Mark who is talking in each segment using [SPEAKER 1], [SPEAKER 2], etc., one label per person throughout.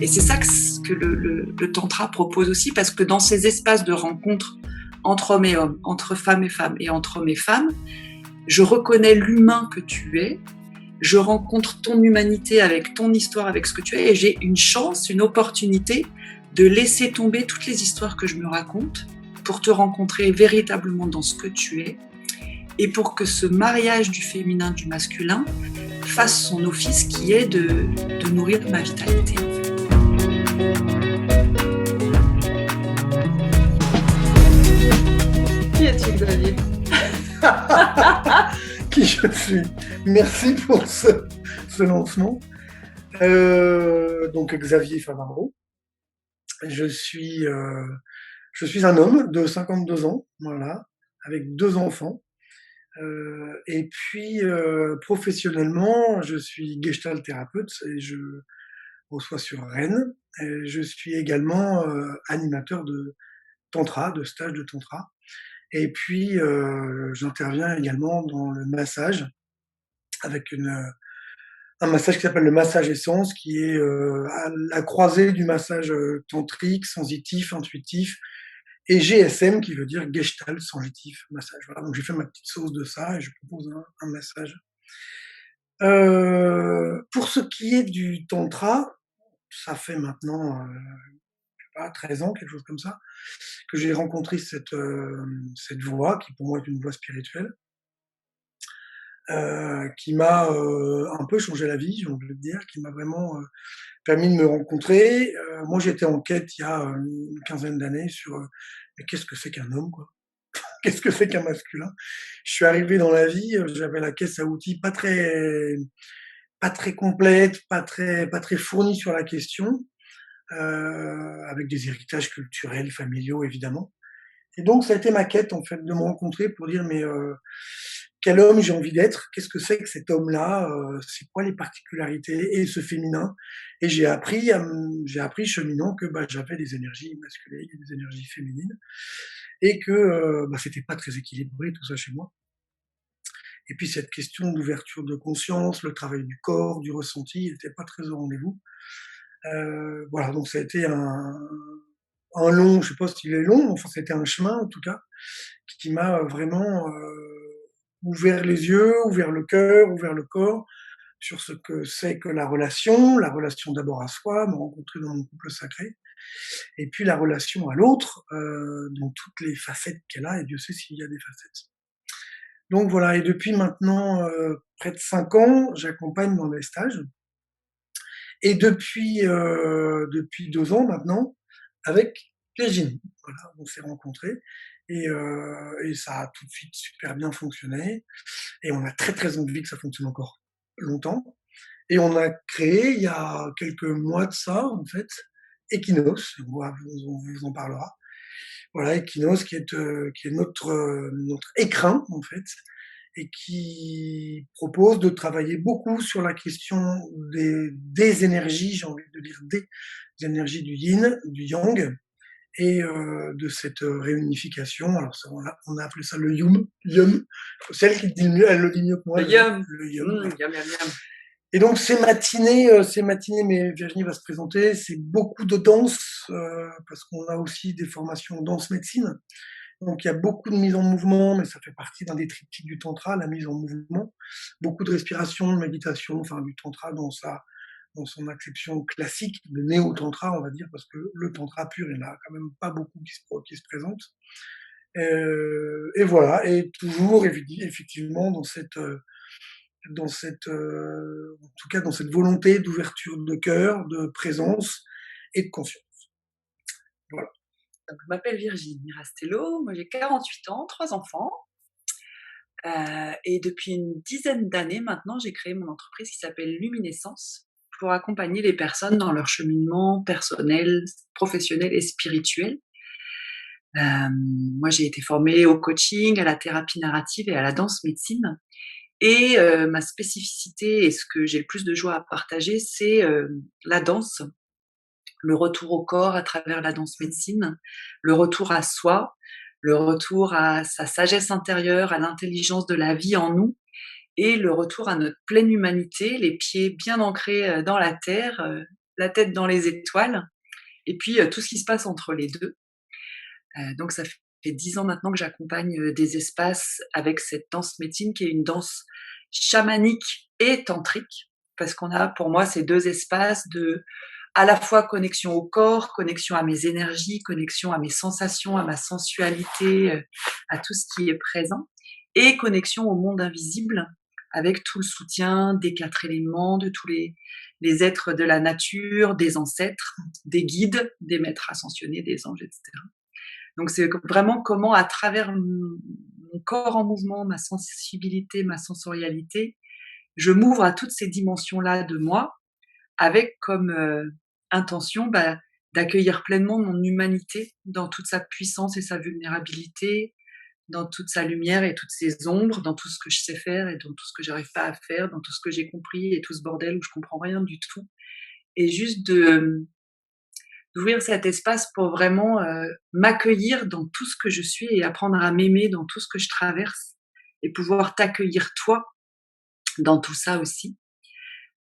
[SPEAKER 1] Et c'est ça que le tantra propose aussi, parce que dans ces espaces de rencontre entre hommes et hommes, entre femmes et femmes et entre hommes et femmes, je reconnais l'humain que tu es, je rencontre ton humanité avec ton histoire, avec ce que tu es, et j'ai une chance, une opportunité de laisser tomber toutes les histoires que je me raconte pour te rencontrer véritablement dans ce que tu es, et pour que ce mariage du féminin, du masculin, fasse son office qui est de nourrir ma vitalité. Qui es-tu, Xavier?
[SPEAKER 2] Qui je suis. Merci pour ce lancement. Donc Xavier Favaro. Je suis un homme de 52 ans, voilà, avec 2 enfants. Et puis professionnellement, je suis gestalt thérapeute et je reçois sur Rennes. Et je suis également animateur de tantra, de stage de tantra. Et puis j'interviens également dans le massage avec un massage qui s'appelle le massage essence, qui est à la croisée du massage tantrique, sensitif, intuitif, et GSM, qui veut dire Gestalt sensitif massage. Voilà, donc j'ai fait ma petite sauce de ça et je propose un massage. Pour ce qui est du tantra, ça fait maintenant je sais pas, 13 ans, quelque chose comme ça, que j'ai rencontré cette voie, qui pour moi est une voie spirituelle, qui m'a un peu changé la vie, j'ai envie de dire, qui m'a vraiment permis de me rencontrer. Moi, j'étais en quête il y a une quinzaine d'années sur mais qu'est-ce que c'est qu'un homme, quoi? Qu'est-ce que c'est qu'un masculin? Je suis arrivé dans la vie, j'avais la caisse à outils pas très complète, pas très fournie sur la question, avec des héritages culturels, familiaux, évidemment. Et donc, ça a été ma quête, en fait, de me rencontrer pour dire, mais quel homme j'ai envie d'être? Qu'est-ce que c'est que cet homme-là? C'est quoi les particularités et ce féminin? Et j'ai appris cheminant que bah, j'avais des énergies masculines et des énergies féminines et que bah, c'était pas très équilibré tout ça chez moi. Et puis cette question d'ouverture de conscience, le travail du corps, du ressenti, n'était pas très au rendez-vous. Voilà, donc ça a été un long, je sais pas s'il est long, enfin c'était un chemin en tout cas, qui m'a vraiment ouvert les yeux, ouvert le cœur, ouvert le corps sur ce que c'est que la relation d'abord à soi, me rencontrer dans mon couple sacré, et puis la relation à l'autre, dans toutes les facettes qu'elle a, et Dieu sait s'il y a des facettes. Donc voilà, et depuis maintenant près de 5 ans, j'accompagne dans des stages, et depuis 2 ans maintenant, avec Virginie. Voilà, on s'est rencontrés, et ça a tout de suite super bien fonctionné, et on a très, très envie que ça fonctionne encore longtemps. Et on a créé, il y a quelques mois de ça, en fait, Equinos, on vous en parlera. Voilà, Equinos qui est notre écrin, en fait, et qui propose de travailler beaucoup sur la question des énergies, j'ai envie de dire des énergies du yin, du yang, et de cette réunification. Alors ça, on a appelé ça le yum. Celle qui le dit mieux, elle le dit mieux que moi.
[SPEAKER 1] Le yum.
[SPEAKER 2] Le yum.
[SPEAKER 1] Yum, yum, yum.
[SPEAKER 2] Et donc ces matinées, mais Virginie va se présenter, c'est beaucoup de danse, parce qu'on a aussi des formations en danse médecine. Donc il y a beaucoup de mise en mouvement, mais ça fait partie d'un des triptyques du tantra, la mise en mouvement. Beaucoup de respiration, de méditation, enfin du tantra dans son acception classique, le néo-tantra, on va dire, parce que le tantra pur, il n'y en a quand même pas beaucoup qui se présentent. Et voilà, et toujours effectivement en tout cas dans cette volonté d'ouverture de cœur, de présence et de conscience. Voilà.
[SPEAKER 1] Donc, je m'appelle Virginie Rastello, moi j'ai 48 ans, 3 enfants. Et depuis une dizaine d'années maintenant, j'ai créé mon entreprise qui s'appelle Luminescence pour accompagner les personnes dans leur cheminement personnel, professionnel et spirituel. Moi, j'ai été formée au coaching, à la thérapie narrative et à la danse médecine. Et ma spécificité et ce que j'ai le plus de joie à partager, c'est la danse, le retour au corps à travers la danse médecine, le retour à soi, le retour à sa sagesse intérieure, à l'intelligence de la vie en nous, et le retour à notre pleine humanité, les pieds bien ancrés dans la terre, la tête dans les étoiles, et puis tout ce qui se passe entre les deux. Donc ça fait 10 ans maintenant que j'accompagne des espaces avec cette danse médecine qui est une danse chamanique et tantrique, parce qu'on a pour moi ces deux espaces de à la fois connexion au corps, connexion à mes énergies, connexion à mes sensations, à ma sensualité, à tout ce qui est présent, et connexion au monde invisible avec tout le soutien des 4 éléments, de tous les êtres de la nature, des ancêtres, des guides, des maîtres ascensionnés, des anges, etc. Donc c'est vraiment comment à travers mon corps en mouvement, ma sensibilité, ma sensorialité, je m'ouvre à toutes ces dimensions-là de moi avec comme intention d'accueillir pleinement mon humanité dans toute sa puissance et sa vulnérabilité, dans toute sa lumière et toutes ses ombres, dans tout ce que je sais faire et dans tout ce que j'arrive pas à faire, dans tout ce que j'ai compris et tout ce bordel où je comprends rien du tout. Et juste d'ouvrir cet espace pour vraiment m'accueillir dans tout ce que je suis et apprendre à m'aimer dans tout ce que je traverse et pouvoir t'accueillir toi dans tout ça aussi.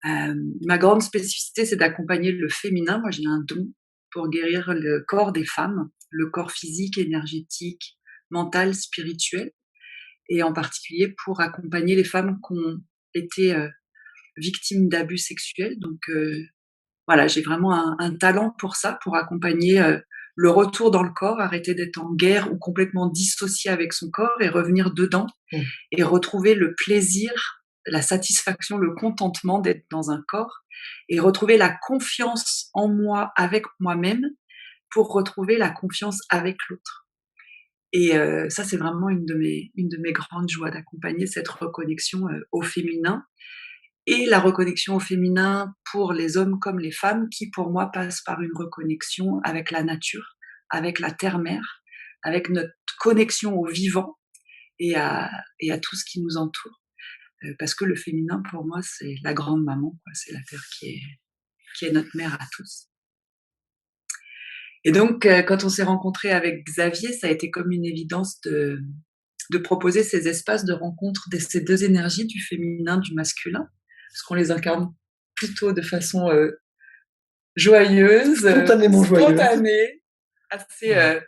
[SPEAKER 1] Ma grande spécificité, c'est d'accompagner le féminin. Moi, j'ai un don pour guérir le corps des femmes, le corps physique, énergétique, mental, spirituel, et en particulier pour accompagner les femmes qui ont été victimes d'abus sexuels. Donc voilà, j'ai vraiment un talent pour ça, pour accompagner le retour dans le corps, arrêter d'être en guerre ou complètement dissocié avec son corps et revenir dedans et retrouver le plaisir, la satisfaction, le contentement d'être dans un corps et retrouver la confiance en moi avec moi-même pour retrouver la confiance avec l'autre. Et ça, c'est vraiment une de mes grandes joies d'accompagner cette reconnexion au féminin et la reconnexion au féminin pour les hommes comme les femmes qui, pour moi, passe par une reconnexion avec la nature, avec la terre-mère, avec notre connexion au vivant et à tout ce qui nous entoure. Parce que le féminin, pour moi, c'est la grande maman, quoi. C'est la terre qui est notre mère à tous. Et donc, quand on s'est rencontrés avec Xavier, ça a été comme une évidence de proposer ces espaces de rencontre de ces deux énergies, du féminin, du masculin, parce qu'on les incarne plutôt de façon joyeuse,
[SPEAKER 2] Spontanément joyeuse.
[SPEAKER 1] spontanée, assez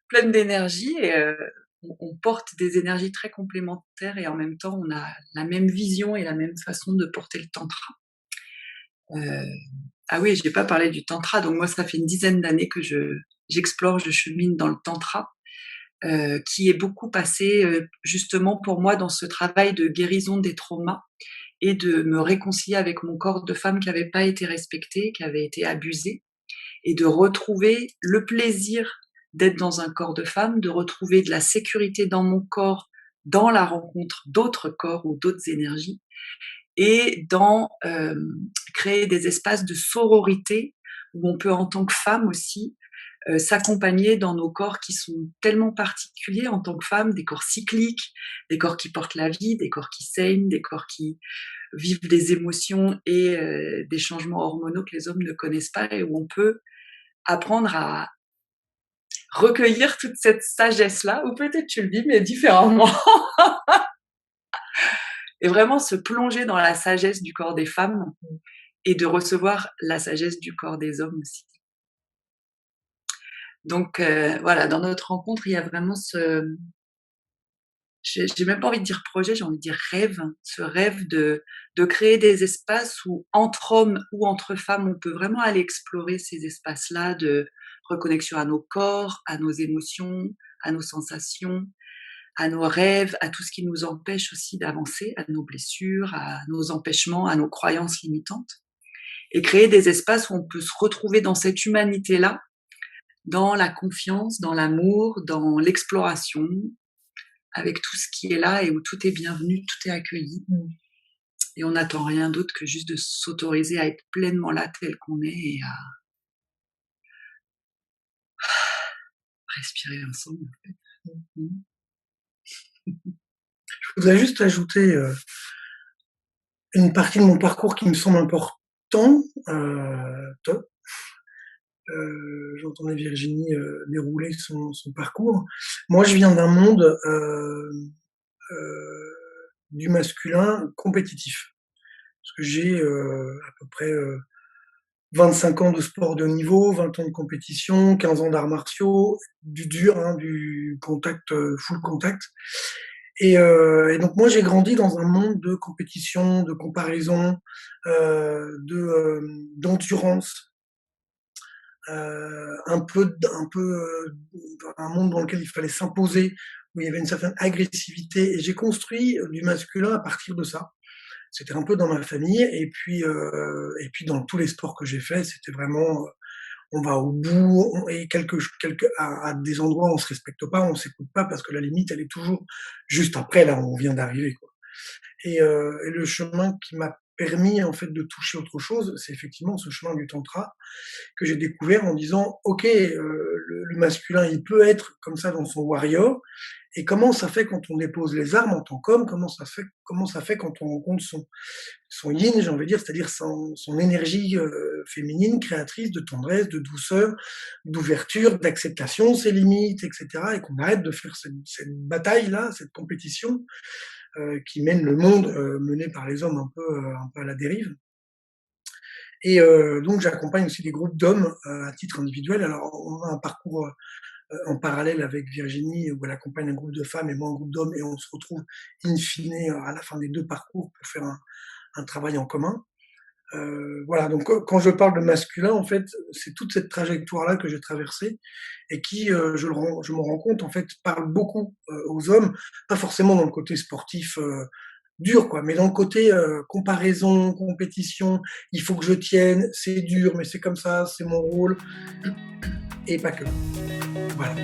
[SPEAKER 1] pleine d'énergie, et on porte des énergies très complémentaires, et en même temps, on a la même vision et la même façon de porter le tantra. Ah oui, j'ai pas parlé du tantra, donc moi, ça fait une dizaine d'années que j'explore, je chemine dans le tantra. Qui est beaucoup passé justement pour moi dans ce travail de guérison des traumas et de me réconcilier avec mon corps de femme qui n'avait pas été respecté, qui avait été abusé, et de retrouver le plaisir d'être dans un corps de femme, de retrouver de la sécurité dans mon corps, dans la rencontre d'autres corps ou d'autres énergies, et dans créer des espaces de sororité où on peut en tant que femme aussi s'accompagner dans nos corps qui sont tellement particuliers en tant que femmes, des corps cycliques, des corps qui portent la vie, des corps qui saignent, des corps qui vivent des émotions et des changements hormonaux que les hommes ne connaissent pas, et où on peut apprendre à recueillir toute cette sagesse-là, ou peut-être tu le vis, mais différemment, et vraiment se plonger dans la sagesse du corps des femmes et de recevoir la sagesse du corps des hommes aussi. Donc voilà, dans notre rencontre, il y a vraiment j'ai même pas envie de dire projet, j'ai envie de dire rêve, ce rêve de créer des espaces où entre hommes ou entre femmes, on peut vraiment aller explorer ces espaces-là de reconnexion à nos corps, à nos émotions, à nos sensations, à nos rêves, à tout ce qui nous empêche aussi d'avancer, à nos blessures, à nos empêchements, à nos croyances limitantes, et créer des espaces où on peut se retrouver dans cette humanité-là, dans la confiance, dans l'amour, dans l'exploration, avec tout ce qui est là et où tout est bienvenu, tout est accueilli. Et on n'attend rien d'autre que juste de s'autoriser à être pleinement là tel qu'on est et à respirer ensemble, en fait.
[SPEAKER 2] Je voudrais juste ajouter une partie de mon parcours qui me semble important. J'entendais Virginie dérouler son parcours. Moi, je viens d'un monde du masculin compétitif. Parce que j'ai à peu près 25 ans de sport de haut niveau, 20 ans de compétition, 15 ans d'arts martiaux, du dur, hein, du contact, full contact. Et donc moi j'ai grandi dans un monde de compétition, de comparaison, d'endurance, un monde dans lequel il fallait s'imposer, où il y avait une certaine agressivité. Et j'ai construit du masculin à partir de ça. C'était un peu dans ma famille. Et puis dans tous les sports que j'ai faits, c'était vraiment on va au bout, et à des endroits où on se respecte pas, on s'écoute pas parce que la limite elle est toujours juste après là où on vient d'arriver, quoi. Et le chemin qui m'a permis en fait de toucher autre chose, c'est effectivement ce chemin du tantra que j'ai découvert en disant ok, le masculin il peut être comme ça dans son warrior, et comment ça fait quand on dépose les armes en tant qu'homme, comment ça fait quand on rencontre son yin, j'ai envie de dire, c'est-à-dire son énergie féminine, créatrice de tendresse, de douceur, d'ouverture, d'acceptation de ses limites, etc. Et qu'on arrête de faire cette bataille-là, cette compétition qui mène le monde mené par les hommes un peu à la dérive. Et donc j'accompagne aussi des groupes d'hommes à titre individuel. Alors on a un parcours en parallèle avec Virginie, où elle accompagne un groupe de femmes et moi un groupe d'hommes, et on se retrouve in fine à la fin des deux parcours pour faire un travail en commun. Voilà, donc quand je parle de masculin, en fait, c'est toute cette trajectoire-là que j'ai traversée et qui, je me rends compte, en fait, parle beaucoup aux hommes, pas forcément dans le côté sportif dur, quoi, mais dans le côté comparaison, compétition, il faut que je tienne, c'est dur, mais c'est comme ça, c'est mon rôle, et pas que. Voilà.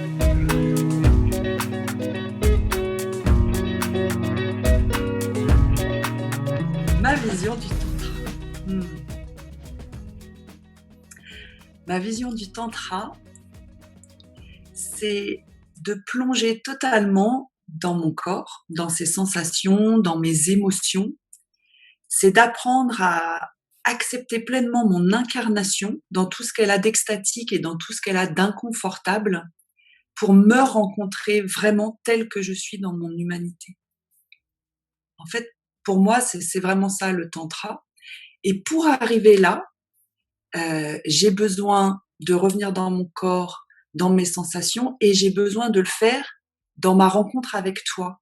[SPEAKER 1] Ma vision du tantra. Ma vision du tantra, c'est de plonger totalement dans mon corps, dans ses sensations, dans mes émotions. C'est d'apprendre à accepter pleinement mon incarnation dans tout ce qu'elle a d'extatique et dans tout ce qu'elle a d'inconfortable, pour me rencontrer vraiment telle que je suis dans mon humanité. En fait, pour moi, c'est vraiment ça le tantra. Et pour arriver là, j'ai besoin de revenir dans mon corps, dans mes sensations, et j'ai besoin de le faire dans ma rencontre avec toi.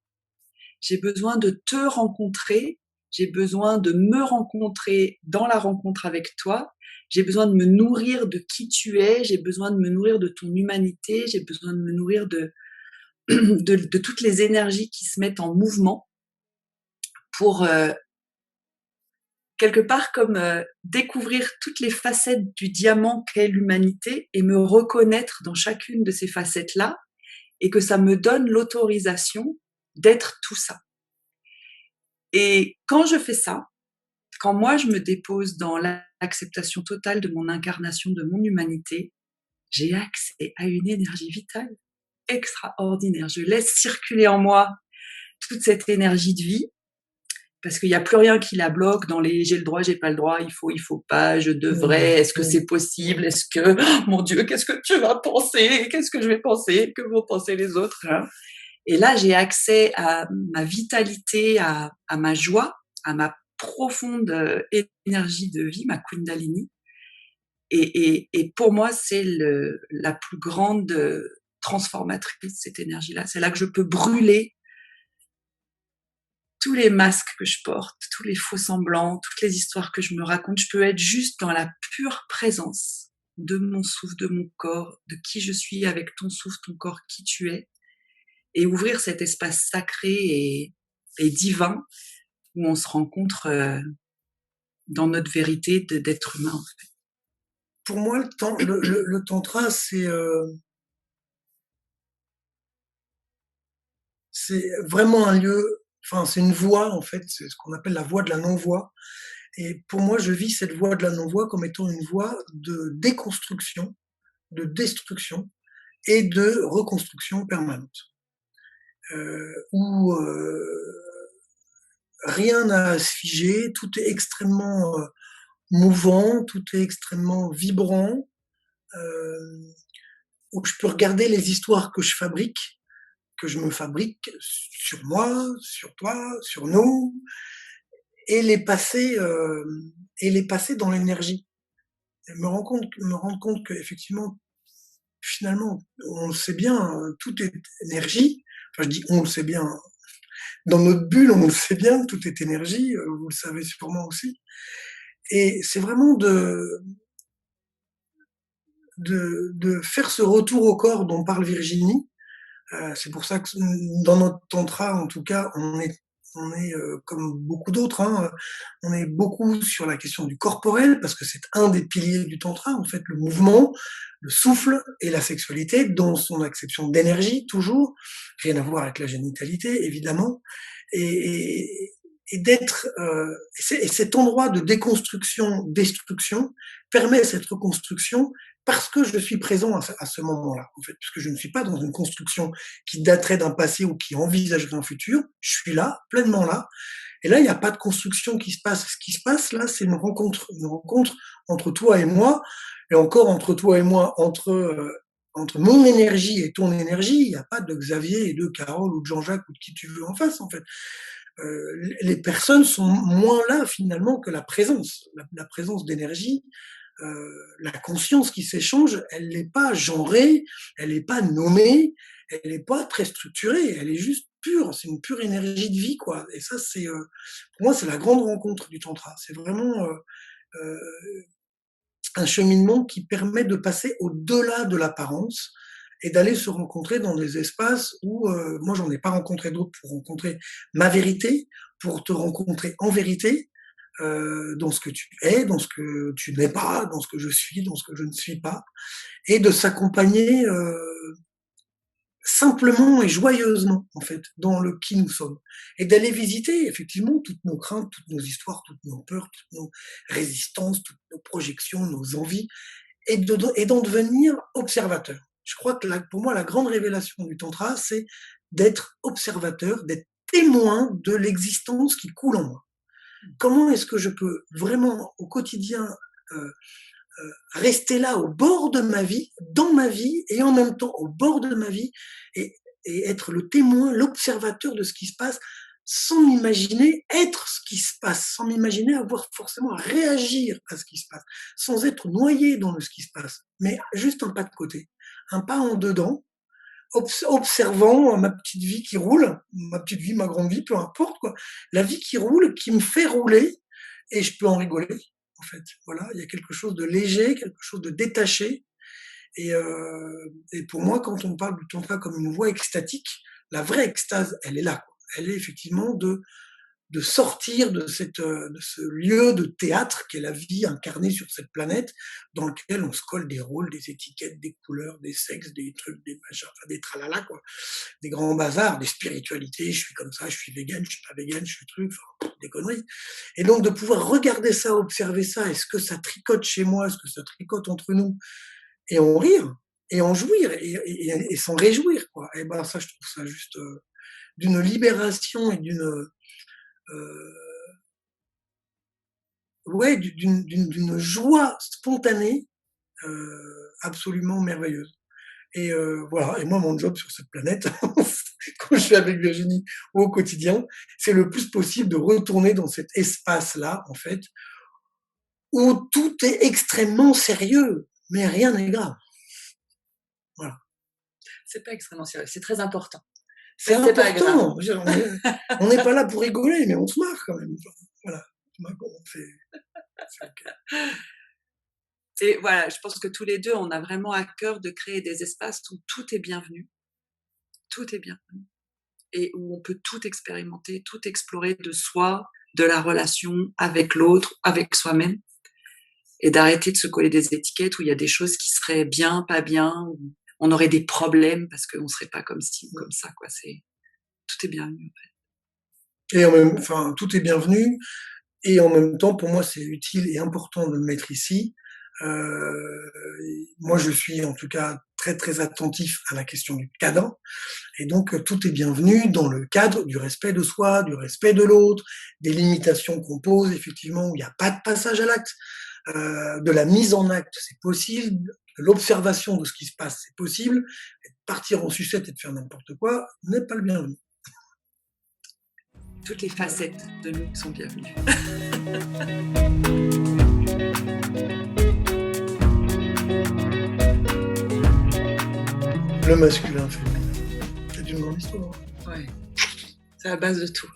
[SPEAKER 1] J'ai besoin de te rencontrer, j'ai besoin de me rencontrer dans la rencontre avec toi, j'ai besoin de me nourrir de qui tu es, j'ai besoin de me nourrir de ton humanité, j'ai besoin de me nourrir de toutes les énergies qui se mettent en mouvement pour quelque part comme découvrir toutes les facettes du diamant qu'est l'humanité et me reconnaître dans chacune de ces facettes-là, et que ça me donne l'autorisation d'être tout ça. Et quand je fais ça, quand moi je me dépose dans l'acceptation totale de mon incarnation, de mon humanité, j'ai accès à une énergie vitale extraordinaire. Je laisse circuler en moi toute cette énergie de vie, parce qu'il n'y a plus rien qui la bloque dans les j'ai le droit, j'ai pas le droit, il faut pas, je devrais, est-ce que c'est possible, est-ce que, oh, mon Dieu, qu'est-ce que tu vas penser, qu'est-ce que je vais penser, que vont penser les autres, hein. Et là, j'ai accès à ma vitalité, à ma joie, à ma profonde énergie de vie, ma Kundalini. Et pour moi, c'est la plus grande transformatrice, cette énergie-là. C'est là que je peux brûler tous les masques que je porte, tous les faux semblants, toutes les histoires que je me raconte. Je peux être juste dans la pure présence de mon souffle, de mon corps, de qui je suis avec ton souffle, ton corps, qui tu es, et ouvrir cet espace sacré et divin où on se rencontre dans notre vérité d'être humain, en fait.
[SPEAKER 2] Pour moi, le tantra, c'est vraiment un lieu, enfin, c'est une voie, en fait, c'est ce qu'on appelle la voie de la non-voix. Et pour moi, je vis cette voie de la non-voix comme étant une voie de déconstruction, de destruction et de reconstruction permanente. Où rien n'a à se figer, tout est extrêmement mouvant, tout est extrêmement vibrant, où je peux regarder les histoires que je me fabrique sur moi, sur toi, sur nous, et les passer dans l'énergie. et me rendre compte qu'effectivement, finalement, on le sait bien, tout est énergie. Enfin, je dis on le sait bien, dans notre bulle, on le sait bien, tout est énergie, vous le savez sûrement aussi. Et c'est vraiment de faire ce retour au corps dont parle Virginie. C'est pour ça que dans notre tantra, en tout cas, on est comme beaucoup d'autres, hein, on est beaucoup sur la question du corporel parce que c'est un des piliers du tantra, en fait, le mouvement, le souffle et la sexualité, dans son acception d'énergie toujours, rien à voir avec la génitalité évidemment, et, et d'être et cet endroit de déconstruction, destruction permet cette reconstruction parce que je suis présent à ce moment-là, en fait, puisque je ne suis pas dans une construction qui daterait d'un passé ou qui envisagerait un futur. Je suis là, pleinement là. Et là, il n'y a pas de construction qui se passe. Ce qui se passe, là, c'est une rencontre entre toi et moi, et encore entre toi et moi, entre mon énergie et ton énergie. Il n'y a pas de Xavier et de Carole ou de Jean-Jacques ou de qui tu veux en face, en fait. Les personnes sont moins là, finalement, que la présence. La présence d'énergie, la conscience qui s'échange, elle n'est pas genrée, elle n'est pas nommée, elle n'est pas très structurée, elle est juste pure, c'est une pure énergie de vie, quoi. Et ça, pour moi, c'est la grande rencontre du tantra. C'est vraiment euh, un cheminement qui permet de passer au-delà de l'apparence et d'aller se rencontrer dans des espaces où, moi, j'en ai pas rencontré d'autres pour rencontrer ma vérité, pour te rencontrer en vérité, dans ce que tu es, dans ce que tu n'es pas, dans ce que je suis, dans ce que je ne suis pas, et de s'accompagner simplement et joyeusement, en fait, dans le qui nous sommes. Et d'aller visiter, effectivement, toutes nos craintes, toutes nos histoires, toutes nos peurs, toutes nos résistances, toutes nos projections, nos envies, et d'en devenir observateur. Je crois que pour moi, la grande révélation du Tantra, c'est d'être observateur, d'être témoin de l'existence qui coule en moi. Comment est-ce que je peux vraiment au quotidien euh, rester là au bord de ma vie, dans ma vie, et en même temps au bord de ma vie, et, et être le témoin, l'observateur de ce qui se passe, sans m'imaginer être ce qui se passe, sans m'imaginer avoir forcément à réagir à ce qui se passe, sans être noyé dans ce qui se passe, mais juste un pas de côté, un pas en dedans, observant ma petite vie qui roule, ma petite vie, ma grande vie, peu importe quoi, la vie qui roule, qui me fait rouler, et je peux en rigoler, en fait. Voilà, il y a quelque chose de léger, quelque chose de détaché, et pour moi, quand on parle du tantra comme une voie extatique, la vraie extase, elle est là, quoi. Elle est effectivement de sortir de ce lieu de théâtre qu'est la vie incarnée sur cette planète, dans lequel on se colle des rôles, des étiquettes, des couleurs, des sexes, des trucs, des machins, enfin des tralala, quoi. Des grands bazars, des spiritualités, je suis comme ça, je suis vegan, je suis pas vegan, je suis truc, enfin, des conneries. Et donc de pouvoir regarder ça, observer ça, est-ce que ça tricote chez moi, est-ce que ça tricote entre nous, et en rire, et en jouir, et s'en réjouir, quoi. Et ben ça, je trouve ça juste d'une libération et euh, ouais, d'une joie spontanée absolument merveilleuse. Et voilà, et moi, mon job sur cette planète, quand je suis avec Virginie au quotidien, c'est le plus possible de retourner dans cet espace-là, en fait, où tout est extrêmement sérieux, mais rien n'est grave. Voilà.
[SPEAKER 1] C'est pas extrêmement sérieux, c'est très important.
[SPEAKER 2] C'est important. On n'est pas là pour rigoler, mais on se marre quand même. Voilà.
[SPEAKER 1] Et voilà, je pense que tous les deux, on a vraiment à cœur de créer des espaces où tout est bienvenu. Tout est bienvenu. Et où on peut tout expérimenter, tout explorer de soi, de la relation avec l'autre, avec soi-même. Et d'arrêter de se coller des étiquettes où il y a des choses qui seraient bien, pas bien, où on aurait des problèmes parce qu'on ne serait pas comme ci ou comme ça, quoi. Tout est bienvenu, en fait.
[SPEAKER 2] Et enfin, tout est bienvenu. Et en même temps, pour moi, c'est utile et important de le mettre ici. Moi, je suis en tout cas très très attentif à la question du cadre, et donc tout est bienvenu dans le cadre du respect de soi, du respect de l'autre, des limitations qu'on pose, effectivement, où il n'y a pas de passage à l'acte, de la mise en acte, c'est possible, de l'observation de ce qui se passe, c'est possible, et de partir en sucette et de faire n'importe quoi n'est pas le bienvenu.
[SPEAKER 1] Toutes les facettes de nous sont bienvenues.
[SPEAKER 2] le masculin féminin. C'est une grande histoire.
[SPEAKER 1] Ouais. C'est la base de tout.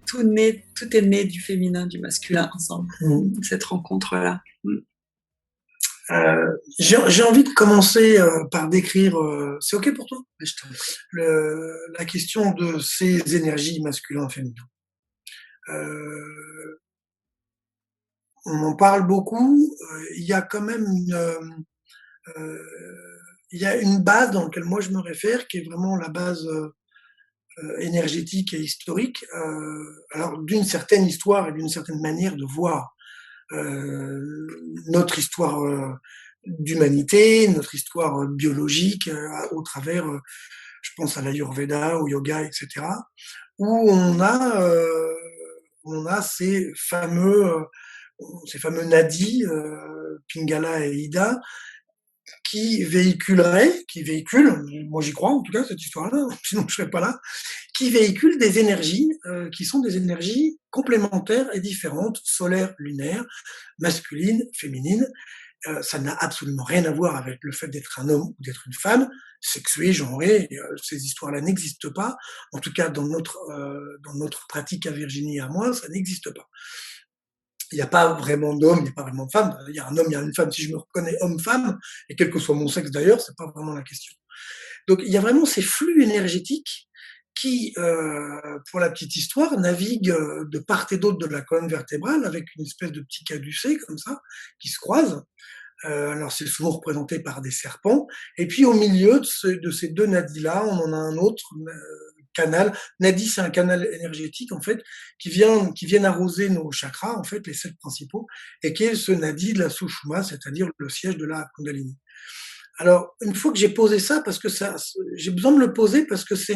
[SPEAKER 1] Tout est né du féminin, du masculin ensemble. Cette rencontre-là.
[SPEAKER 2] J'ai envie de commencer par décrire, c'est OK pour toi?
[SPEAKER 1] Je t'en prie.
[SPEAKER 2] La question de ces énergies masculin-féminin. On en parle beaucoup, il y a quand même il y a une base dans laquelle moi je me réfère, qui est vraiment la base énergétique et historique, alors d'une certaine histoire et d'une certaine manière de voir notre histoire d'humanité, notre histoire biologique, au travers, je pense à l'Ayurveda, au yoga, etc., où on a ces fameux nadis, Pingala et Ida, qui véhiculent, moi j'y crois en tout cas cette histoire-là, sinon je serais pas là, qui véhiculent des énergies qui sont des énergies complémentaires et différentes, solaires, lunaires, masculines, féminines. Ça n'a absolument rien à voir avec le fait d'être un homme ou d'être une femme, sexué, genré, ces histoires-là n'existent pas. En tout cas, dans notre pratique à Virginie et à moi, ça n'existe pas. Il n'y a pas vraiment d'homme, il n'y a pas vraiment de femme. Il y a un homme, il y a une femme. Si je me reconnais homme-femme, et quel que soit mon sexe d'ailleurs, c'est pas vraiment la question. Donc il y a vraiment ces flux énergétiques qui, pour la petite histoire, naviguent de part et d'autre de la colonne vertébrale avec une espèce de petit caducée comme ça, qui se croisent. Alors c'est souvent représenté par des serpents. Et puis au milieu de ces deux nadis-là, on en a un autre canal. Nadi, c'est un canal énergétique en fait qui vient arroser nos chakras, en fait les 7 principaux, et qui est ce nadi de la Sushumna, c'est-à-dire le siège de la Kundalini. Alors une fois que j'ai posé ça, parce que j'ai besoin de le poser parce que ça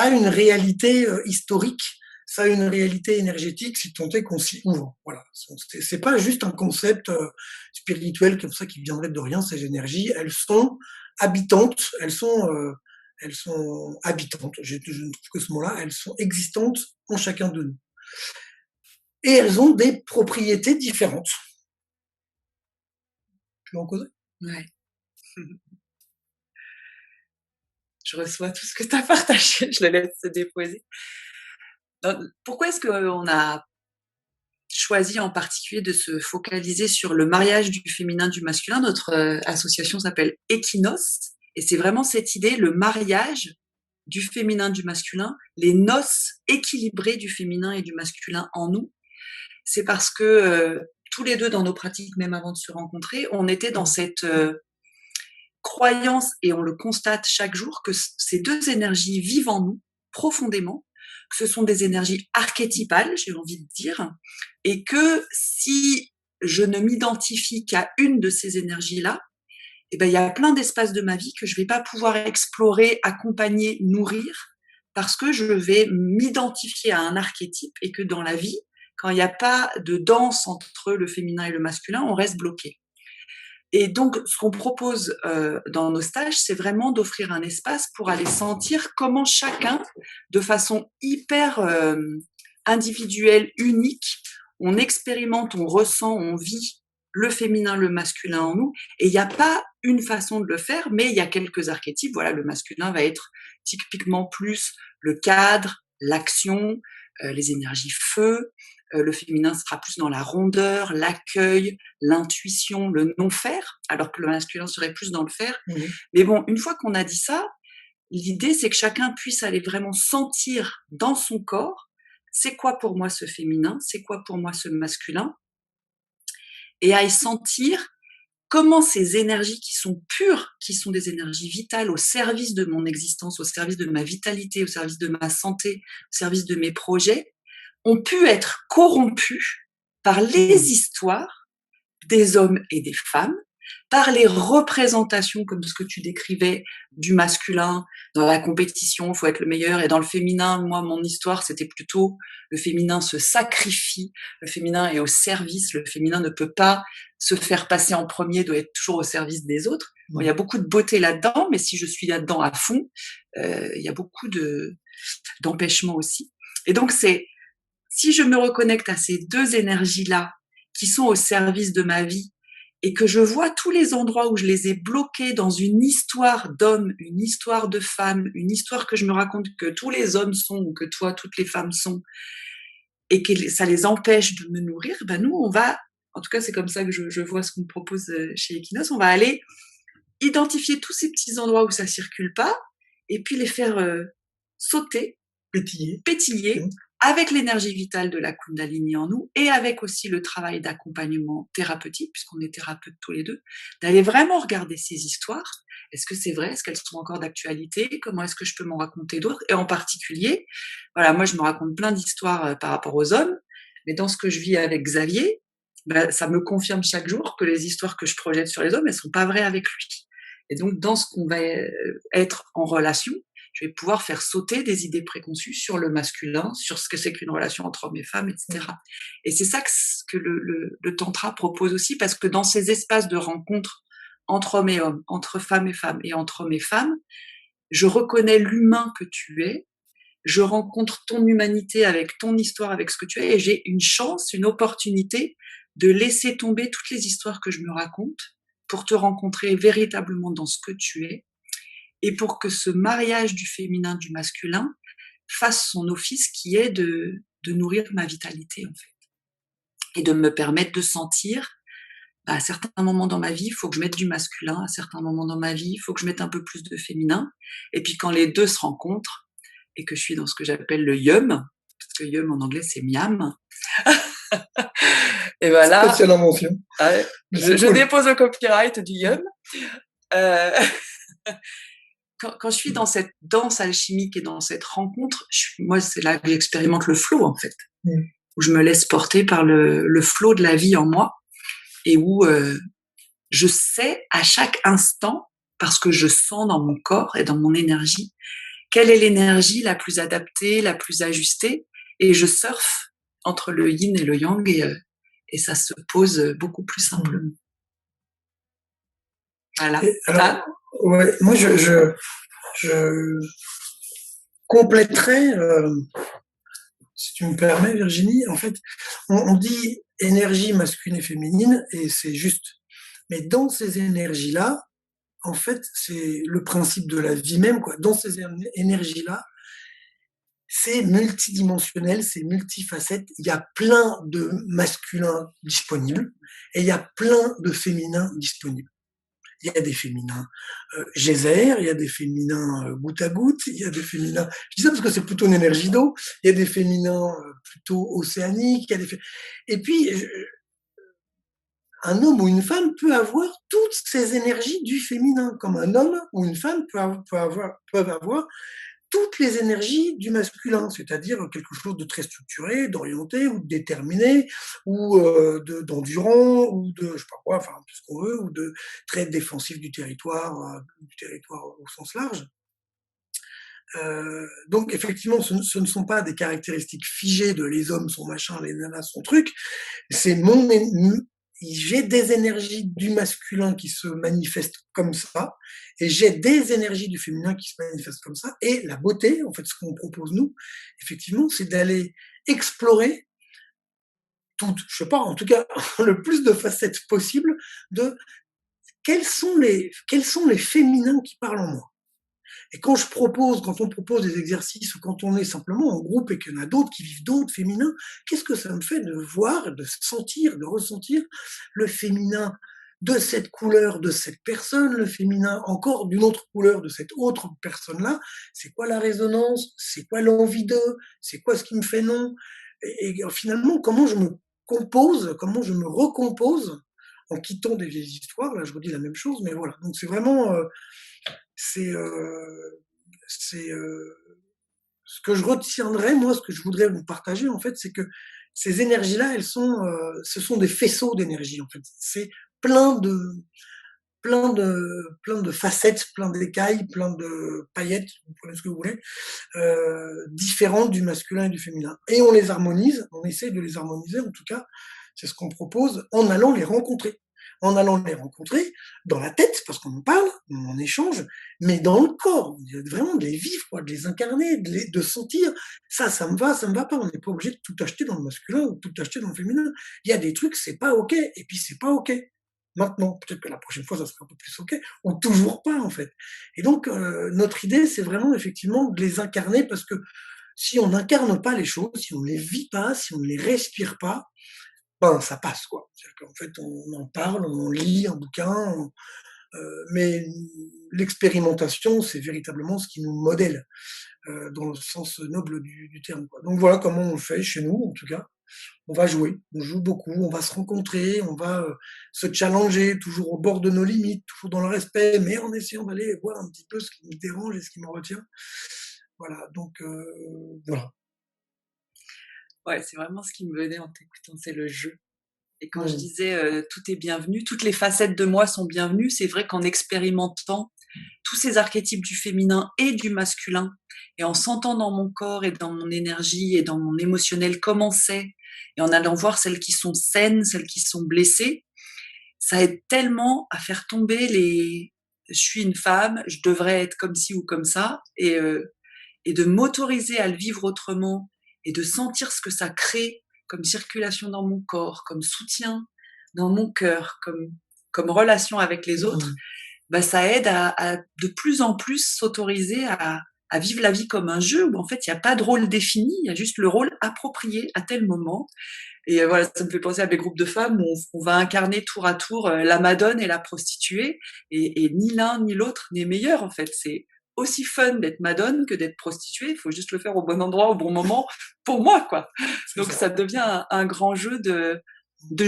[SPEAKER 2] a une réalité historique, ça a une réalité énergétique, si tant est qu'on s'y ouvre. Voilà. C'est pas juste un concept spirituel comme ça qui viendrait de rien. Ces énergies, elles sont habitantes, elles sont habitantes. Je ne trouve que ce mot-là. Elles sont existantes en chacun de nous. Et elles ont des propriétés différentes. Tu veux en causer?
[SPEAKER 1] Ouais. Je reçois tout ce que tu as partagé, je le laisse se déposer. Donc, pourquoi est-ce qu'on a choisi en particulier de se focaliser sur le mariage du féminin du masculin? Notre association s'appelle Equinos, et c'est vraiment cette idée, le mariage du féminin du masculin, les noces équilibrées du féminin et du masculin en nous. C'est parce que tous les deux dans nos pratiques, même avant de se rencontrer, on était dans cette croyance, et on le constate chaque jour, que ces deux énergies vivent en nous profondément, que ce sont des énergies archétypales, j'ai envie de dire, et que si je ne m'identifie qu'à une de ces énergies-là, eh ben, il y a plein d'espaces de ma vie que je ne vais pas pouvoir explorer, accompagner, nourrir, parce que je vais m'identifier à un archétype, et que dans la vie, quand il n'y a pas de danse entre le féminin et le masculin, on reste bloqué. Et donc, ce qu'on propose dans nos stages, c'est vraiment d'offrir un espace pour aller sentir comment chacun, de façon hyper individuelle, unique, on expérimente, on ressent, on vit le féminin, le masculin en nous. Et il n'y a pas une façon de le faire, mais il y a quelques archétypes. Voilà, le masculin va être typiquement plus le cadre, l'action, les énergies feu. Le féminin sera plus dans la rondeur, l'accueil, l'intuition, le non-faire, alors que le masculin serait plus dans le faire. Mmh. Mais bon, une fois qu'on a dit ça, l'idée, c'est que chacun puisse aller vraiment sentir dans son corps, c'est quoi pour moi ce féminin, c'est quoi pour moi ce masculin, et à y sentir comment ces énergies qui sont pures, qui sont des énergies vitales au service de mon existence, au service de ma vitalité, au service de ma santé, au service de mes projets, ont pu être corrompus par les histoires des hommes et des femmes, par les représentations, comme ce que tu décrivais, du masculin. Dans la compétition, il faut être le meilleur, et dans le féminin, moi, mon histoire, c'était plutôt le féminin se sacrifie, le féminin est au service, le féminin ne peut pas se faire passer en premier, doit être toujours au service des autres. Bon, il y a beaucoup de beauté là-dedans, mais si je suis là-dedans à fond, il y a beaucoup d'empêchements aussi. Et donc, si je me reconnecte à ces deux énergies-là, qui sont au service de ma vie, et que je vois tous les endroits où je les ai bloqués dans une histoire d'homme, une histoire de femme, une histoire que je me raconte que tous les hommes sont ou que toi, toutes les femmes sont, et que ça les empêche de me nourrir, ben nous, on va, en tout cas c'est comme ça que je vois ce qu'on me propose chez Equinos, on va aller identifier tous ces petits endroits où ça circule pas, et puis les faire sauter, pétiller, avec l'énergie vitale de la Kundalini en nous, et avec aussi le travail d'accompagnement thérapeutique, puisqu'on est thérapeutes tous les deux, d'aller vraiment regarder ces histoires. Est-ce que c'est vrai? Est-ce qu'elles sont encore d'actualité? Comment est-ce que je peux m'en raconter d'autres? Et en particulier, voilà, moi je me raconte plein d'histoires par rapport aux hommes, mais dans ce que je vis avec Xavier, ben, ça me confirme chaque jour que les histoires que je projette sur les hommes, elles sont pas vraies avec lui. Et donc, dans ce qu'on va être en relation, je vais pouvoir faire sauter des idées préconçues sur le masculin, sur ce que c'est qu'une relation entre hommes et femmes, etc. Et c'est ça que le tantra propose aussi, parce que dans ces espaces de rencontre entre hommes et hommes, entre femmes et femmes, et entre hommes et femmes, je reconnais l'humain que tu es, je rencontre ton humanité avec ton histoire, avec ce que tu es, et j'ai une chance, une opportunité de laisser tomber toutes les histoires que je me raconte pour te rencontrer véritablement dans ce que tu es, et pour que ce mariage du féminin, du masculin, fasse son office qui est de nourrir ma vitalité, en fait. Et de me permettre de sentir, à certains moments dans ma vie, il faut que je mette du masculin, à certains moments dans ma vie, il faut que je mette un peu plus de féminin. Et puis quand les deux se rencontrent, et que je suis dans ce que j'appelle le yum, parce que yum en anglais c'est miam, et voilà.
[SPEAKER 2] Spéciale invention.
[SPEAKER 1] Je dépose le copyright du yum. Quand je suis dans cette danse alchimique et dans cette rencontre, moi, c'est là que j'expérimente le flow, en fait. Où je me laisse porter par le flow de la vie en moi, et où je sais à chaque instant, parce que je sens dans mon corps et dans mon énergie, quelle est l'énergie la plus adaptée, la plus ajustée, et je surfe entre le yin et le yang, et ça se pose beaucoup plus simplement. Voilà.
[SPEAKER 2] Alors, ouais, moi, je compléterais, si tu me permets, Virginie, en fait, on dit énergie masculine et féminine, et c'est juste. Mais dans ces énergies-là, en fait, c'est le principe de la vie même, quoi. Dans ces énergies-là, c'est multidimensionnel, c'est multifacette. Il y a plein de masculins disponibles et il y a plein de féminins disponibles. Il y a des féminins geyser, il y a des féminins goutte à goutte, il y a des féminins, je dis ça parce que c'est plutôt une énergie d'eau, il y a des féminins plutôt océaniques, il y a des et puis un homme ou une femme peut avoir toutes ces énergies du féminin, comme un homme ou une femme peuvent avoir toutes les énergies du masculin, c'est-à-dire quelque chose de très structuré, d'orienté ou de déterminé, ou d'endurant, ou de je sais pas quoi, enfin tout ce qu'on veut, ou de très défensif du territoire au sens large. Donc effectivement, ce ne sont pas des caractéristiques figées de les hommes sont machin, les nanas sont truc. C'est j'ai des énergies du masculin qui se manifestent comme ça, et j'ai des énergies du féminin qui se manifestent comme ça. Et la beauté, en fait, ce qu'on propose nous, effectivement, c'est d'aller explorer toutes, je sais pas, en tout cas, le plus de facettes possible de quels sont les féminins qui parlent en moi. Et quand on propose des exercices ou quand on est simplement en groupe et qu'il y en a d'autres qui vivent d'autres féminins, qu'est-ce que ça me fait de voir, de sentir, de ressentir le féminin de cette couleur de cette personne, le féminin encore d'une autre couleur de cette autre personne-là? C'est quoi la résonance? C'est quoi l'envie d'eux? C'est quoi ce qui me fait non? Et finalement, comment je me compose, comment je me recompose en quittant des vieilles histoires. Là, je redis la même chose, mais voilà. Donc c'est vraiment c'est ce que je retiendrai, moi, ce que je voudrais vous partager, en fait, c'est que ces énergies-là, ce sont des faisceaux d'énergie, en fait. C'est plein de, plein de facettes, plein d'écailles, plein de paillettes, vous prenez ce que vous voulez, différentes du masculin et du féminin. Et on les harmonise, on essaie de les harmoniser, en tout cas, c'est ce qu'on propose, en allant les rencontrer. En allant les rencontrer dans la tête, parce qu'on en parle, on en échange, mais dans le corps, vraiment de les vivre, quoi, de les incarner, de sentir, ça me va pas, on n'est pas obligé de tout acheter dans le masculin ou tout acheter dans le féminin. Il y a des trucs, c'est pas ok, et puis c'est pas ok. maintenant. Peut-être que la prochaine fois, ça sera un peu plus OK, ou toujours pas, en fait. Et donc, notre idée, c'est vraiment effectivement de les incarner parce que si on n'incarne pas les choses, si on ne les vit pas, si on ne les respire pas, ben, ça passe, quoi. C'est-à-dire qu'en fait, on en parle, on lit un bouquin, mais l'expérimentation, c'est véritablement ce qui nous modèle, dans le sens noble du terme, quoi. Donc voilà comment on le fait chez nous, en tout cas. On va jouer, on joue beaucoup, on va se rencontrer, on va, se challenger, toujours au bord de nos limites, toujours dans le respect, mais en essayant d'aller voir un petit peu ce qui nous dérange et ce qui nous retient. Voilà, donc voilà.
[SPEAKER 1] Ouais, c'est vraiment ce qui me venait en t'écoutant, c'est le jeu. Et quand je
[SPEAKER 2] Mmh.
[SPEAKER 1] disais, tout est bienvenu, toutes les facettes de moi sont bienvenues, c'est vrai qu'en expérimentant tous ces archétypes du féminin et du masculin, et en sentant dans mon corps et dans mon énergie et dans mon émotionnel comment c'est, et en allant voir celles qui sont saines, celles qui sont blessées, ça aide tellement à faire tomber les «je suis une femme, je devrais être comme ci ou comme ça», et de m'autoriser à le vivre autrement et de sentir ce que ça crée comme circulation dans mon corps, comme soutien dans mon cœur, comme relation avec les autres,
[SPEAKER 2] Mmh.
[SPEAKER 1] bah, ça aide à de plus en plus s'autoriser à vivre la vie comme un jeu où en fait il n'y a pas de rôle défini, il y a juste le rôle approprié à tel moment. Et voilà, ça me fait penser à des groupes de femmes où on va incarner tour à tour la madone et la prostituée, et ni l'un ni l'autre n'est meilleur en fait. C'est aussi fun d'être madone que d'être prostituée. Il faut juste le faire au bon endroit, au bon moment, pour moi, quoi.
[SPEAKER 2] C'est
[SPEAKER 1] Donc
[SPEAKER 2] ça.
[SPEAKER 1] ça devient un grand jeu de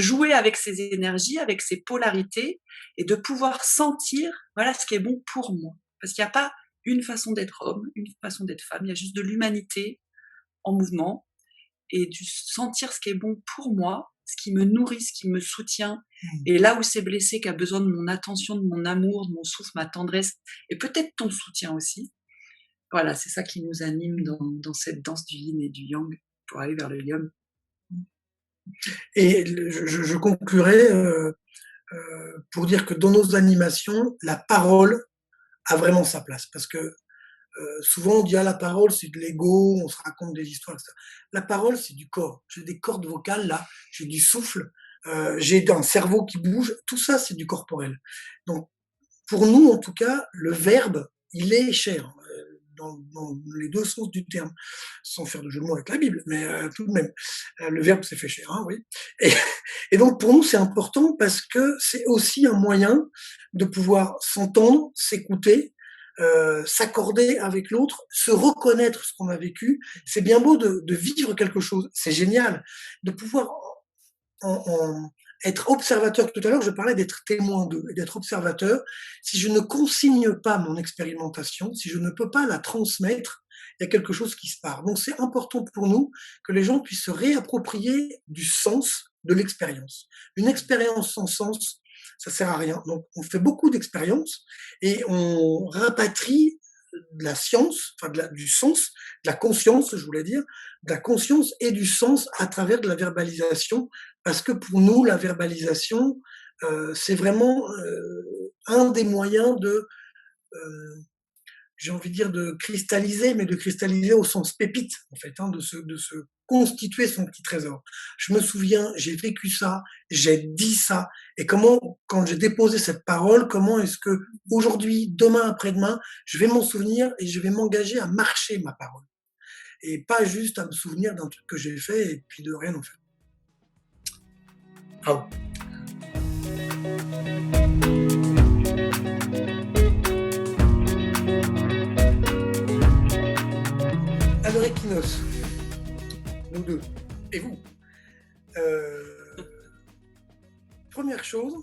[SPEAKER 1] jouer avec ces énergies, avec ces polarités, et de pouvoir sentir, voilà, ce qui est bon pour moi. Parce qu'il n'y a pas une façon d'être homme, une façon d'être femme, il y a juste de l'humanité en mouvement, et du sentir ce qui est bon pour moi, ce qui me nourrit, ce qui me soutient.
[SPEAKER 2] Mmh.
[SPEAKER 1] Et là où c'est blessé, qui a besoin de mon attention, de mon amour, de mon souffle, ma tendresse, et peut-être ton soutien aussi. Voilà, c'est ça qui nous anime dans cette danse du yin et du yang pour aller vers le yum.
[SPEAKER 2] Et je conclurai, pour dire que dans nos animations, la parole a vraiment sa place parce que, souvent on dit: «Ah la parole c'est de l'ego, on se raconte des histoires et cetera». La parole c'est du corps. J'ai des cordes vocales là, j'ai du souffle, j'ai un cerveau qui bouge, tout ça c'est du corporel. Donc pour nous en tout cas, le verbe, il est cher, dans les 2 sens du terme, sans faire de jeu de mots avec la Bible, mais tout de même. Le verbe s'est fait cher, hein, oui. Et et donc pour nous c'est important parce que c'est aussi un moyen de pouvoir s'entendre, s'écouter, s'accorder avec l'autre, se reconnaître ce qu'on a vécu. C'est bien beau de vivre quelque chose, c'est génial. De pouvoir en être observateur. Tout à l'heure, je parlais d'être témoin d'eux et d'être observateur. Si je ne consigne pas mon expérimentation, si je ne peux pas la transmettre, il y a quelque chose qui se part. Donc c'est important pour nous que les gens puissent se réapproprier du sens de l'expérience. Une expérience sans sens, ça sert à rien. Donc on fait beaucoup d'expériences et on rapatrie de la science, enfin du sens, de la conscience, je voulais dire, de la conscience et du sens à travers de la verbalisation, parce que pour nous, la verbalisation, c'est vraiment un des moyens de, euh, j'ai envie de dire, de cristalliser, mais de cristalliser au sens pépite, en fait, hein, de se constituer son petit trésor. Je me souviens, j'ai vécu ça, j'ai dit ça, et comment, quand j'ai déposé cette parole, comment est-ce que aujourd'hui, demain, après-demain, je vais m'en souvenir et je vais m'engager à marcher ma parole, et pas juste à me souvenir d'un truc que j'ai fait et puis de rien en faire. Bravo. Alors, Equinos, nous deux, et vous, euh, première chose,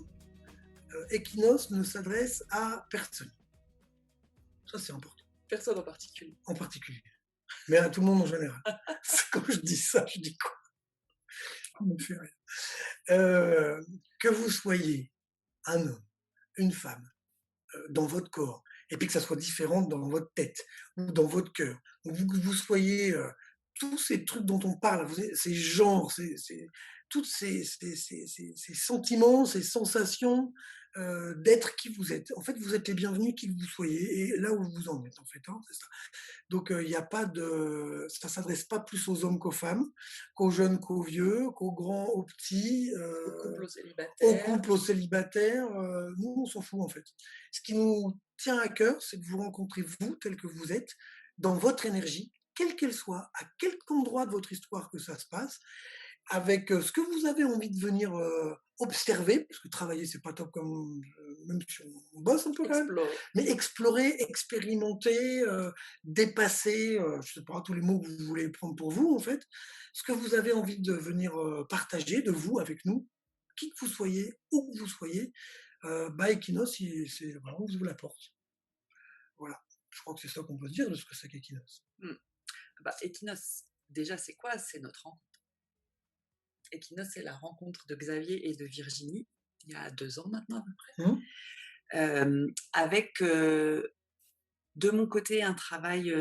[SPEAKER 2] Equinos ne s'adresse à personne. Ça, c'est important.
[SPEAKER 1] Personne en particulier.
[SPEAKER 2] En particulier. Mais à tout le monde en général. Quand je dis ça, je dis quoi? Ça me fait rire. Que vous soyez un homme, une femme, dans votre corps, et puis que ça soit différent dans votre tête ou dans votre cœur, ou que vous soyez tous ces trucs dont on parle, ces genres, tous ces sentiments, ces sensations d'être qui vous êtes. En fait, vous êtes les bienvenus qui que vous soyez et là où vous en êtes, en fait. Hein, c'est ça. Donc il y a pas de ça s'adresse pas plus aux hommes qu'aux femmes, qu'aux jeunes qu'aux vieux, qu'aux grands, aux petits,
[SPEAKER 1] Au couple, aux
[SPEAKER 2] aux
[SPEAKER 1] célibataires.
[SPEAKER 2] couples, aux célibataires, nous on s'en fout en fait. Ce qui nous tient à cœur, c'est de vous rencontrer vous, tel que vous êtes, dans votre énergie, quelle qu'elle soit, à quelque endroit de votre histoire que ça se passe, avec ce que vous avez envie de venir observer, parce que travailler c'est pas top comme même si on bosse un peu quand même,
[SPEAKER 1] Explorer.
[SPEAKER 2] mais explorer, expérimenter, dépasser, je sais pas tous les mots que vous voulez prendre pour vous en fait, ce que vous avez envie de venir partager de vous avec nous, qui que vous soyez, où que vous soyez, bah Equinox, c'est vraiment vous la porte. Voilà. Je crois que c'est ça qu'on peut se dire de ce que c'est qu'Equinox.
[SPEAKER 1] Hmm. Bah, Equinox, déjà, c'est quoi? C'est notre rencontre. Equinox, c'est la rencontre de Xavier et de Virginie, il y a 2 ans maintenant à peu
[SPEAKER 2] Hum,
[SPEAKER 1] près, avec de mon côté un travail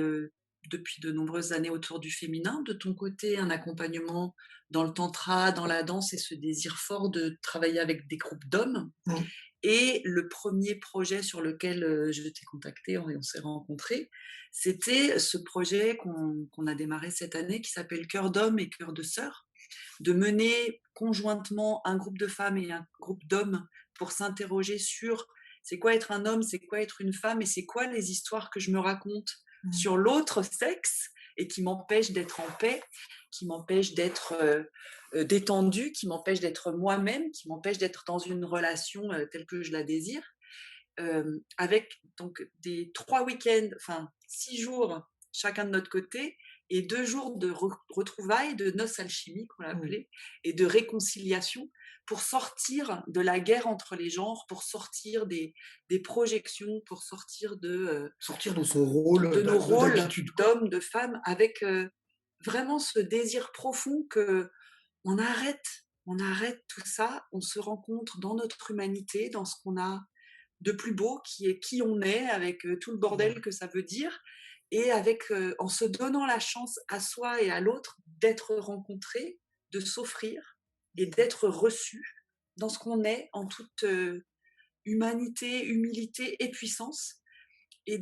[SPEAKER 1] depuis de nombreuses années autour du féminin, de ton côté un accompagnement dans le tantra, dans la danse et ce désir fort de travailler avec des groupes d'hommes.
[SPEAKER 2] hum,
[SPEAKER 1] Et le premier projet sur lequel je t'ai contacté et on s'est rencontrés, c'était ce projet qu'on a démarré cette année qui s'appelle Cœur d'homme et Cœur de sœur, de mener conjointement un groupe de femmes et un groupe d'hommes pour s'interroger sur c'est quoi être un homme, c'est quoi être une femme et c'est quoi les histoires que je me raconte
[SPEAKER 2] hum.
[SPEAKER 1] sur l'autre sexe et qui m'empêchent d'être en paix, qui m'empêchent d'être détendue, qui m'empêchent d'être moi-même, qui m'empêchent d'être dans une relation telle que je la désire. Avec donc des 3 week-ends, enfin 6 jours chacun de notre côté, et 2 jours de retrouvailles, de noces alchimiques, on l'a
[SPEAKER 2] Mmh.
[SPEAKER 1] appelé, et de réconciliation pour sortir de la guerre entre les genres, pour sortir des projections, pour sortir
[SPEAKER 2] Sortir de son rôle
[SPEAKER 1] de nos rôles
[SPEAKER 2] d'habitude, quoi.
[SPEAKER 1] d'hommes, de femmes, avec vraiment ce désir profond que on arrête tout ça, on se rencontre dans notre humanité, dans ce qu'on a de plus beau, qui est qui on est, avec tout le
[SPEAKER 2] Mmh.
[SPEAKER 1] bordel que ça veut dire, et avec en se donnant la chance à soi et à l'autre d'être rencontré, de s'offrir et d'être reçu dans ce qu'on est en toute humanité, humilité et puissance. Et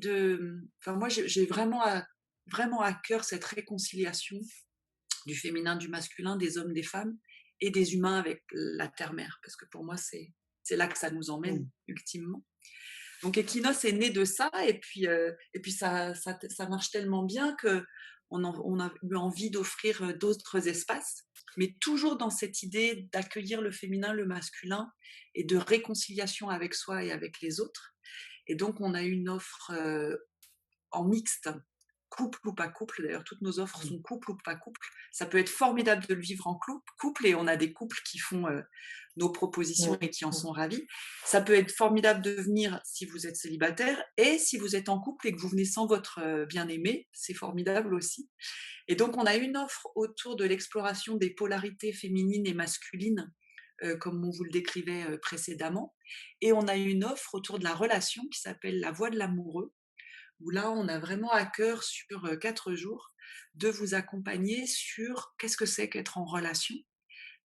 [SPEAKER 1] enfin moi j'ai vraiment à cœur cette réconciliation du féminin, du masculin, des hommes, des femmes et des humains avec la terre-mère, parce que pour moi c'est là que ça nous emmène
[SPEAKER 2] Mmh.
[SPEAKER 1] ultimement. Donc Equinox est né de ça et puis ça marche tellement bien que on a eu envie d'offrir d'autres espaces, mais toujours dans cette idée d'accueillir le féminin, le masculin et de réconciliation avec soi et avec les autres. Et donc on a une offre en mixte, couple ou pas couple. D'ailleurs, toutes nos offres
[SPEAKER 2] Mmh.
[SPEAKER 1] sont couple ou pas couple. Ça peut être formidable de le vivre en couple et on a des couples qui font nos propositions
[SPEAKER 2] Mmh.
[SPEAKER 1] et qui en
[SPEAKER 2] Mmh.
[SPEAKER 1] sont ravis. Ça peut être formidable de venir si vous êtes célibataire et si vous êtes en couple et que vous venez sans votre bien-aimé, c'est formidable aussi. Et donc, on a une offre autour de l'exploration des polarités féminines et masculines, comme on vous le décrivait précédemment. Et on a une offre autour de la relation qui s'appelle la voie de l'amoureux, où là, on a vraiment à cœur sur 4 jours de vous accompagner sur qu'est-ce que c'est qu'être en relation,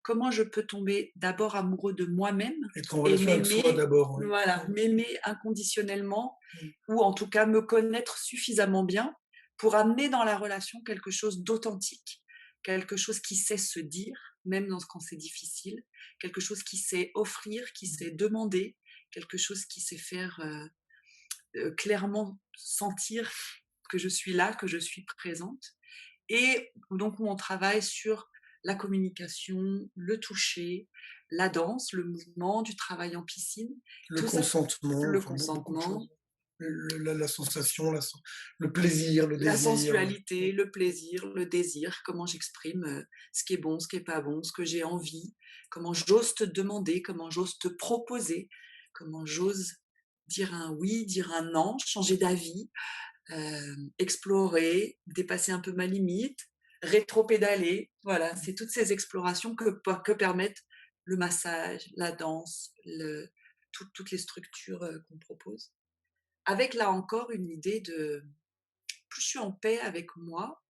[SPEAKER 1] comment je peux tomber d'abord amoureux de moi-même
[SPEAKER 2] Être en
[SPEAKER 1] et
[SPEAKER 2] relation avec soi
[SPEAKER 1] m'aimer,
[SPEAKER 2] d'abord, oui.
[SPEAKER 1] voilà,
[SPEAKER 2] Mmh.
[SPEAKER 1] m'aimer inconditionnellement,
[SPEAKER 2] Mmh.
[SPEAKER 1] ou en tout cas me connaître suffisamment bien pour amener dans la relation quelque chose d'authentique, quelque chose qui sait se dire, même quand c'est difficile, quelque chose qui sait offrir, qui sait demander, quelque chose qui sait faire clairement sentir que je suis là, que je suis présente. Et donc, où on travaille sur la communication, le toucher, la danse, le mouvement, du travail en piscine,
[SPEAKER 2] Le
[SPEAKER 1] tout ça,
[SPEAKER 2] consentement,
[SPEAKER 1] le
[SPEAKER 2] enfin beaucoup de
[SPEAKER 1] consentement,
[SPEAKER 2] choses. La sensation, le plaisir, le
[SPEAKER 1] la
[SPEAKER 2] désir.
[SPEAKER 1] sensualité, le plaisir, le désir, comment j'exprime ce qui est bon, ce qui est pas bon, ce que j'ai envie, comment j'ose te demander, comment j'ose te proposer, comment j'ose dire un oui, dire un non, changer d'avis, explorer, dépasser un peu ma limite, rétro-pédaler. Voilà, c'est toutes ces explorations que permettent le massage, la danse, toutes les structures qu'on propose. Avec là encore une idée de plus je suis en paix avec moi,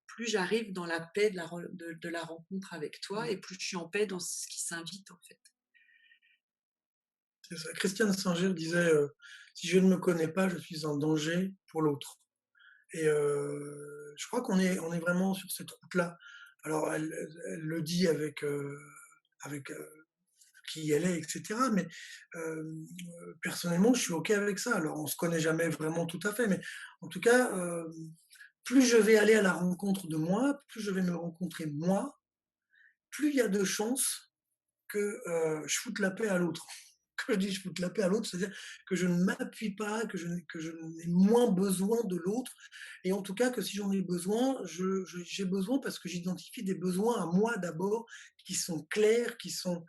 [SPEAKER 1] plus j'arrive dans la paix de la rencontre avec toi
[SPEAKER 2] Mmh.
[SPEAKER 1] et plus je suis en paix dans ce qui s'invite en fait.
[SPEAKER 2] C'est ça. Christiane Singer disait, «Si je ne me connais pas, je suis un danger pour l'autre». Et je crois qu'on est vraiment sur cette route-là. Alors elle le dit avec qui elle est, et cetera, mais personnellement, je suis OK avec ça. Alors on se connaît jamais vraiment tout à fait, mais en tout cas, plus je vais aller à la rencontre de moi, plus je vais me rencontrer moi, plus il y a de chances que, je foute la paix à l'autre. Quand je dis je foute la paix à l'autre, c'est-à-dire que je ne m'appuie pas, que je n'ai moins besoin de l'autre, et en tout cas que si j'en ai besoin, j'ai besoin parce que j'identifie des besoins à moi d'abord, qui sont clairs, qui sont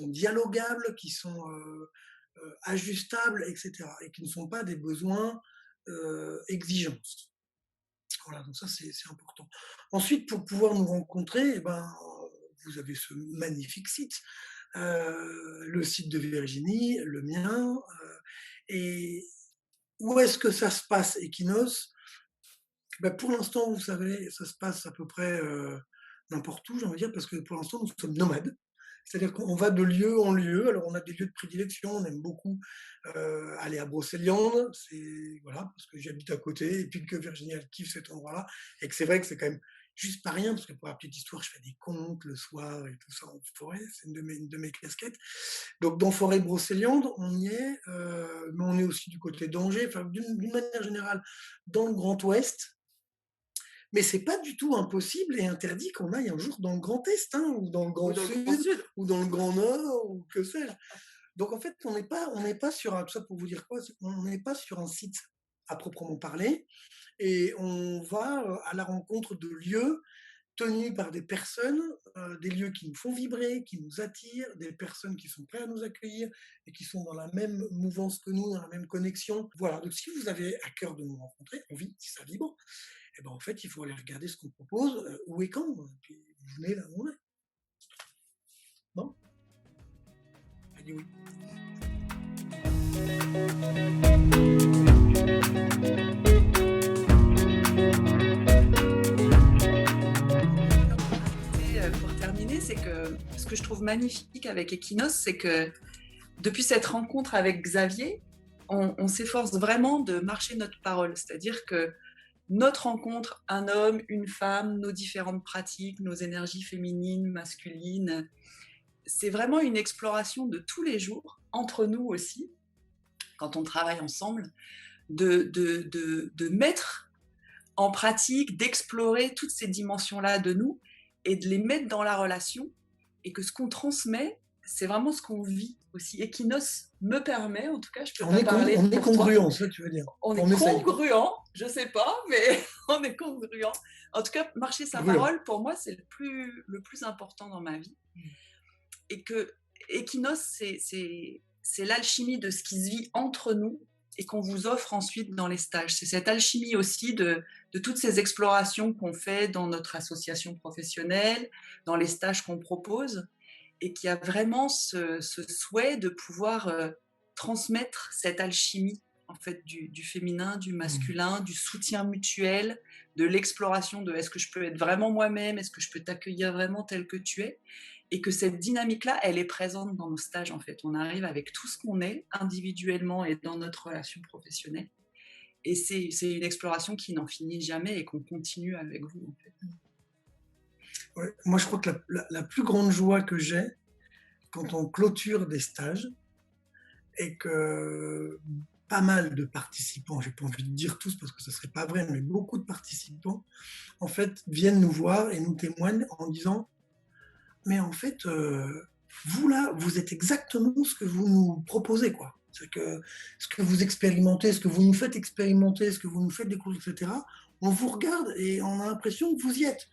[SPEAKER 2] dialogables, qui sont, ajustables, et cetera, et qui ne sont pas des besoins, exigeants. Voilà, donc ça c'est important. Ensuite, pour pouvoir nous rencontrer, eh ben, vous avez ce magnifique site, le site de Virginie, le mien, et où est-ce que ça se passe, Equinos? Bah, pour l'instant, vous savez, ça se passe à peu près, n'importe où, j'ai envie de dire, parce que pour l'instant, nous sommes nomades. C'est-à-dire qu'on va de lieu en lieu. Alors, on a des lieux de prédilection. On aime beaucoup aller à Brocéliande. C'est voilà, parce que j'habite à côté, et puis que Virginie elle kiffe cet endroit-là, et que c'est vrai que c'est quand même juste pas rien, parce que pour la petite histoire, je fais des contes le soir et tout ça en forêt. C'est une de mes casquettes. Donc, dans Forêt Brocéliande, on y est, mais on est aussi du côté d'Angers. Enfin, d'une manière générale, dans le Grand Ouest. Mais c'est pas du tout impossible et interdit qu'on aille un jour dans le Grand Est, hein, ou dans le
[SPEAKER 1] Ou
[SPEAKER 2] Grand
[SPEAKER 1] dans le Grand
[SPEAKER 2] Sud,
[SPEAKER 1] Sud.
[SPEAKER 2] ou dans le Grand Nord, ou que sais-je. Donc en fait, on n'est pas sur un, tout ça pour vous dire quoi, on n'est pas sur un site à proprement parler, et on va à la rencontre de lieux tenus par des personnes, des lieux qui nous font vibrer, qui nous attirent, des personnes qui sont prêtes à nous accueillir et qui sont dans la même mouvance que nous, dans la même connexion. Voilà, donc si vous avez à cœur de nous rencontrer, envie, si ça vibre, eh ben en fait, il faut aller regarder ce qu'on propose, où et quand, puis vous venez là où on est. Bon, elle dit oui.
[SPEAKER 1] Pour terminer, c'est que ce que je trouve magnifique avec Equinos, c'est que depuis cette rencontre avec Xavier, on s'efforce vraiment de marcher notre parole. C'est-à-dire que notre rencontre, un homme, une femme, nos différentes pratiques, nos énergies féminines, masculines, c'est vraiment une exploration de tous les jours, entre nous aussi, quand on travaille ensemble, de mettre en pratique, d'explorer toutes ces dimensions-là de nous et de les mettre dans la relation, et que ce qu'on transmet, c'est vraiment ce qu'on vit aussi. Equinos me permet, en tout cas, je peux pas parler
[SPEAKER 2] On est
[SPEAKER 1] pour toi.
[SPEAKER 2] congruent, ça tu veux dire.
[SPEAKER 1] On est
[SPEAKER 2] On essaye.
[SPEAKER 1] congruent, je sais pas, mais on est congruent. En tout cas, marcher sa
[SPEAKER 2] Congruent.
[SPEAKER 1] parole, pour moi, c'est le plus important dans ma vie. Et que Equinos, c'est l'alchimie de ce qui se vit entre nous et qu'on vous offre ensuite dans les stages. C'est cette alchimie aussi de toutes ces explorations qu'on fait dans notre association professionnelle, dans les stages qu'on propose, et qui a vraiment ce souhait de pouvoir transmettre cette alchimie en fait du féminin, du masculin, du soutien mutuel, de l'exploration de est-ce que je peux être vraiment moi-même, est-ce que je peux t'accueillir vraiment tel que tu es, et que cette dynamique-là, elle est présente dans nos stages en fait. On arrive avec tout ce qu'on est individuellement et dans notre relation professionnelle, et c'est une exploration qui n'en finit jamais et qu'on continue avec vous en fait.
[SPEAKER 2] Ouais, moi, je crois que la plus grande joie que j'ai quand on clôture des stages, et que pas mal de participants, j'ai pas envie de dire tous parce que ce serait pas vrai, mais beaucoup de participants, en fait, viennent nous voir et nous témoignent en disant « Mais en fait, vous là, vous êtes exactement ce que vous nous proposez, quoi. C'est que ce que vous expérimentez, ce que vous nous faites expérimenter, ce que vous nous faites découvrir, etc., on vous regarde et on a l'impression que vous y êtes. »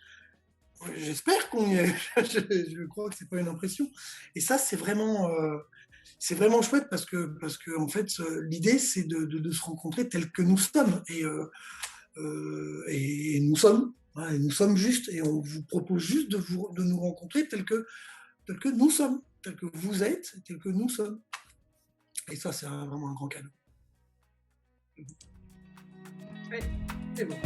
[SPEAKER 2] J'espère qu'on y est. Je crois que c'est pas une impression. Et ça, c'est vraiment chouette parce que en fait, l'idée, c'est de se rencontrer tels que nous sommes. Et nous sommes. Hein, et nous sommes justes. Et on vous propose juste de nous rencontrer tels que nous sommes, tels que vous êtes, tels que nous sommes. Et ça, c'est vraiment un grand cadeau.
[SPEAKER 1] Oui, c'est bon.